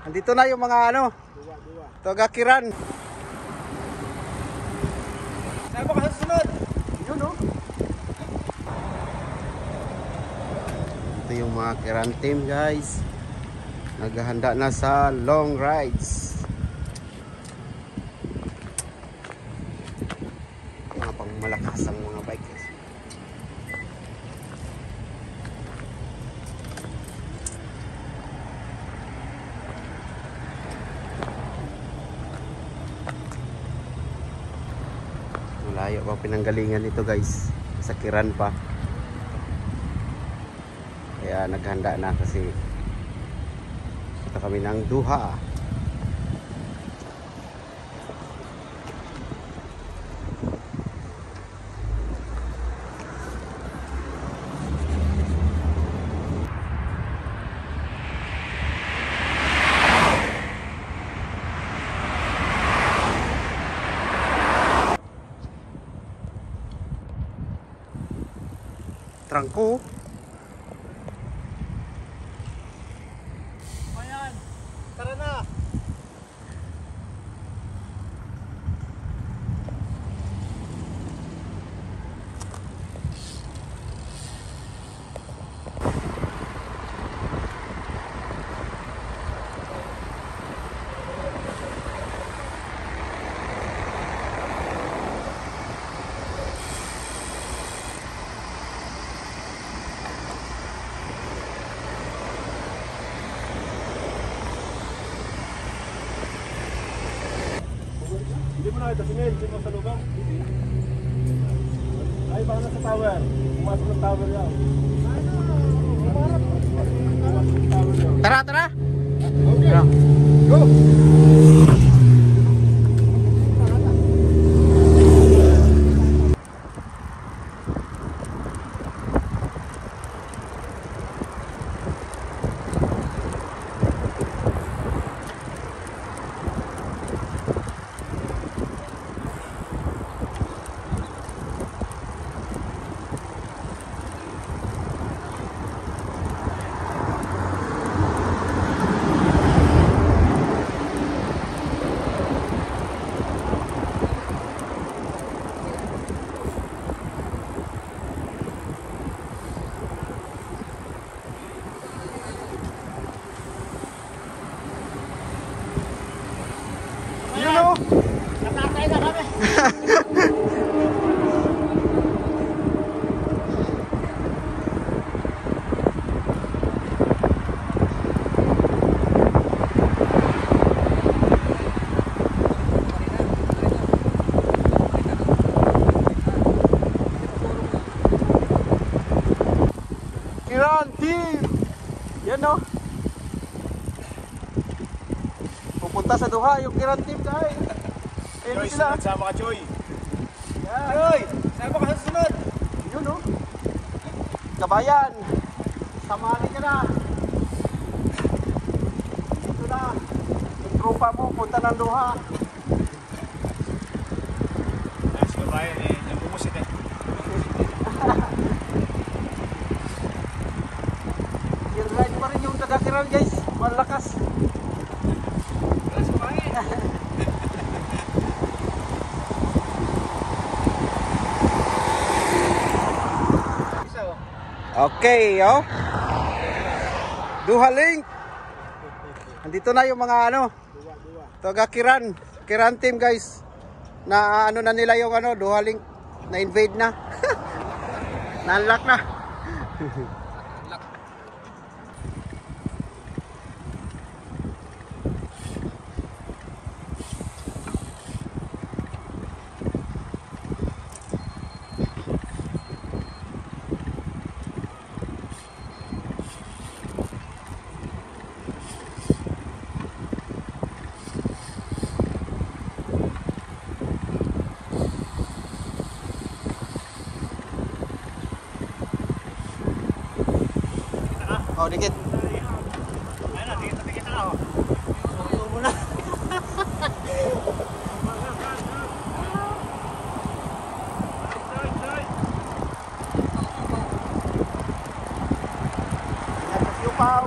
Andito na yung mga ano, taga-Kiran. Saan ba ka susunod? Yun o. Ito yung mga Kiran team guys. Naghahanda na sa long rides. Mga pang malakas ang mga bike guys. Malayo pa pinanggalingan nito guys. Sa Kiran pa. Kaya naghanda na kasi punta kami ng Duha. Trangko. Ayan, tara na. Hindi mo na ito, tingin, hindi mo sa lugar. Ay, baka nasa tower. Pumasok ng tower yan. Tara, tara. Okay. Go! Natatay na kami. Kiran team. Yan o. Pupunta sa Duha yung Kiran team guys. Choy, sama ka, Choy. Choy, sama ka sa sunod. Yun o. Kabayan. Samali ka na. Ito na. Yung tropa mo, punta ng Duha. Nice, kabayan eh. Yung bumusit eh. Yung ride pa rin yung taga-Kiran guys. Malakas. Nice, kabayan. Okay, oh. Duha link. Andito na yung mga ano, taga-Kiran, Kiran team guys. Na ano na nila yung ano, Duha link na invade na. Na-unlock na. Oh, dikit. Ayun na, dikit na. Sulo mo na. Yupaw.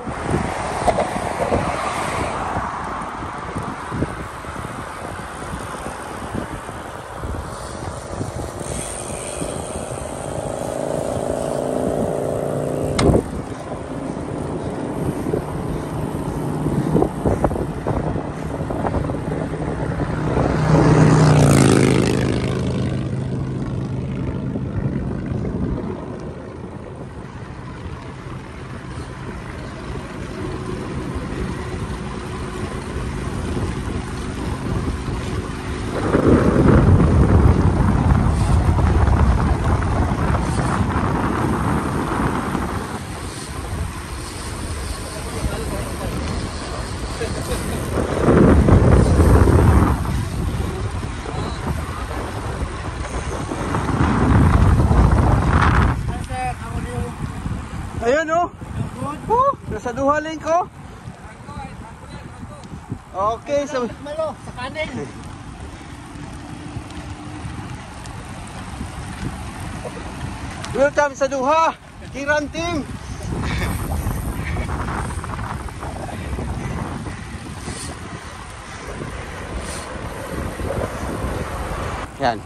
Nasa Duha Link ko. Okay, so Sa kanin. welcome sa Duha, Kiran Team. Yan.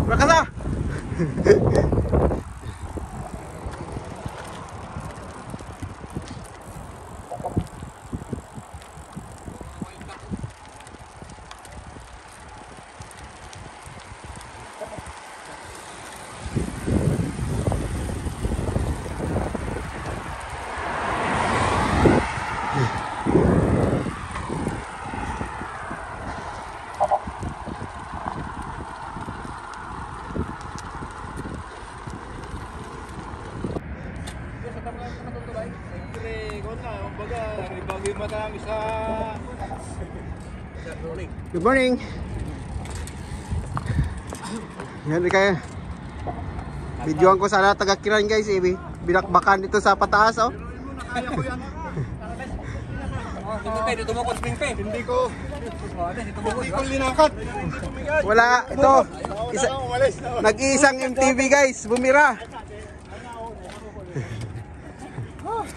Makasa. Good morning. Yan kayo. Videoan ko sana taga Kiran guys, binakbakan dito sa pataas oh. Hindi ko linakat. Wala ito. Nag-iisang MTV guys, bumira.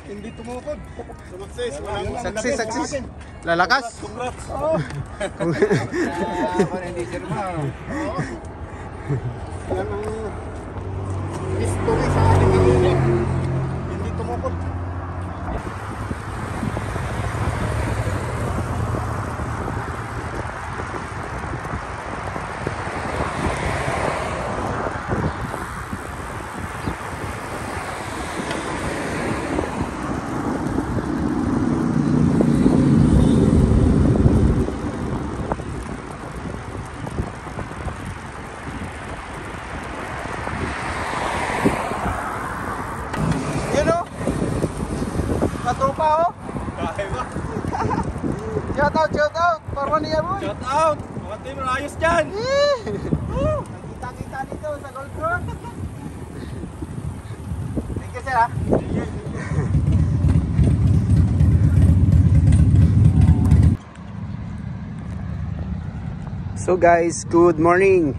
Hindi tumukod. Success. Success. Lalakas. Congrats. Hindi sir ba? Yan ang history sa ating nangyayari. Hindi tumukod. Tropa oh. Dahil ba? Shout out. Parwan niya boy. Shout out. Mga team ayos dyan. Kita dito sa Gold Coast. Thank you sir ha. So guys, good morning.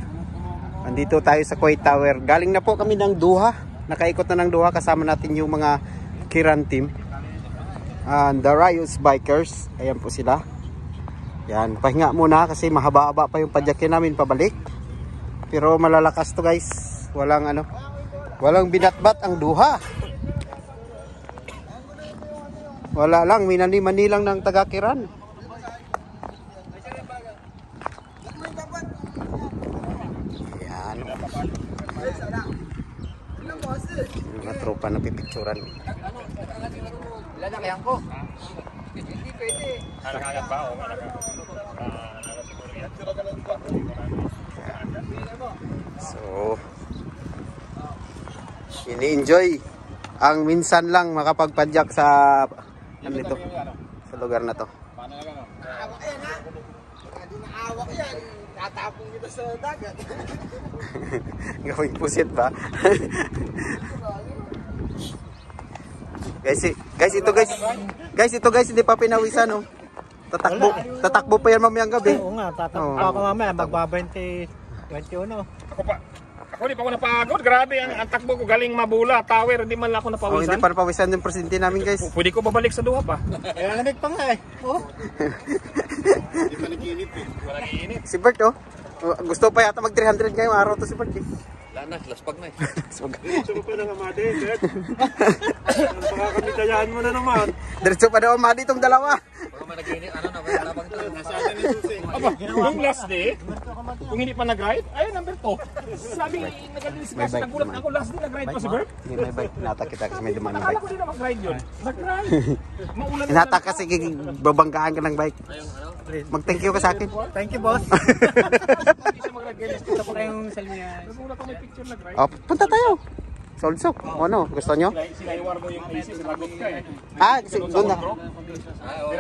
Andito tayo sa Kuwait Tower. Galing na po kami ng Duha. Nakaikot na ng Duha, kasama natin yung mga Kiran team. And the Rios Bikers. Ayan po sila. Yan, pahinga muna kasi mahaba-haba pa yung padyakin namin pabalik. Pero malalakas to guys. Walang binatbat ang Duha. Wala lang, minani-mani lang ng taga Kiran. Yan. Mga tropa na pipicturan. Lalakyan ko. Hindi pwede. Nakagat pa o So, ini-enjoy ang minsan lang makapagpadyak sa nandito sa lugar na to. Awak yan ha. Hindi na awak yan. Tatapong kita sa dagat. Gawing pusit ba? Guys, ito guys, hindi pa pinawisan oh. Tatakbo pa yan mamayang gabi. Oo nga, tatakbo ako mamaya, magba-20, 21. Ako di pa ako napagod. Grabe ang takbo ko. Galing Mabula, Tower. Hindi man lang ako Oh, napawisan. hindi pa napawisan yung presidente namin guys. Pwede ko babalik sa Duha pa. Kaya lamig pa nga eh. Oh. Hindi pa nag-iinit eh. Wala nag-iinit. Si Bert oh. Gusto pa yata mag 300 ngayong araw to si Bert eh. Lana, laspag na eh. Diretso mo pa ng amade, Dad. Baka kami dayahan mo na naman. Diretso pa daw mali itong dalawa. Baka managini, ano na, may labang ito. Nasa atin ni Susi. Aba, yung last day, kung hindi pa nag-ride, ay number 2. Sabi, nag-discuss, bike nagulat naman. ako last day, nag-ride pa si Bert. Hindi may bike. Hinata kita kasi may dumaan na Nakala bike. ko din na mag-ride yun. Nag-ride. Maulan Hinata kasi babanggaan ka ng bike. Mag-thank you ka sa akin. Thank you, boss. Hindi siya mag-ride. Ito po kayong salmiya. Muna ko may picture nag-ride. Oh, punta tayo. Solsok. O ano, gusto nyo? Sinaiwar mo yung AC, sinagot ka eh. Ah, doon na.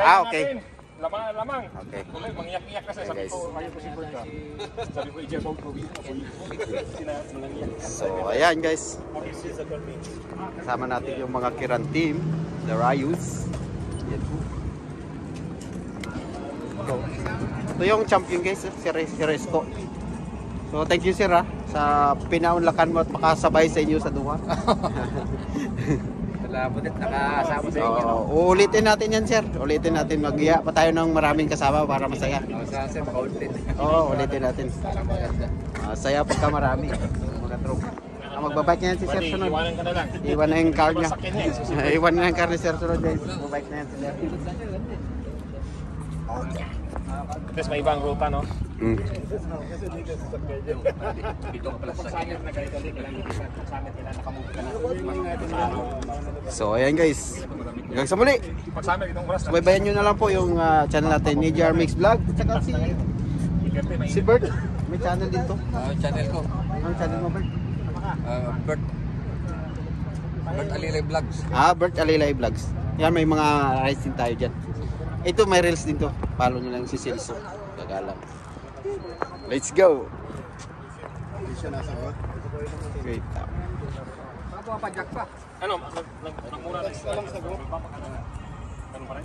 Ah, okay. Lamang. Okay. Tuloy, mangiyak-iyak kasi. Sabi ko, ayaw ko si Berta. Sabi ko, i-jet out ko. So, ayan guys. Kasama natin yung mga Kiran team, the Rayus. Yan po. So, ito yung champion guys, si Resco. So, thank you sir sa pinaunlakan mo at makasabay sa inyo sa duha. Salamat at nakasama sa inyo. So, uulitin natin yan sir. Ulitin natin. Mag-iya pa tayo ng maraming kasama para masaya. Saan sir, makaulit. Oo, ulitin natin. Saya pagka marami. Mga tropa. Magbabike na yan si sir sunod. Iwanan ka na lang. Iwan na yung car niya. Sakyan niya. Iwan na yung car ni sir sunod guys. Magbabike na yan si sir. Tapos may ibang ruta, no? Mm. Pagsamit na kayo dali, kailangan pagsamit nila, nakamove ka na. So ayan guys. Hanggang sa muli. Pagsamit itong oras na. Subaybayan nyo na lang po yung channel natin ni JR Mix Vlog. At saka si Bert. May channel din to. Channel ko, Anong channel mo Bert? Bert Alilay Vlogs. Bert Alilay Vlogs. Yan, may mga rides din tayo dyan. Ito may reels din to. Follow nyo lang si Celso. Gagalang. Let's go! Wait. Papadyak pa. Ano? Nagmura na lang sa group. Ano pa rin?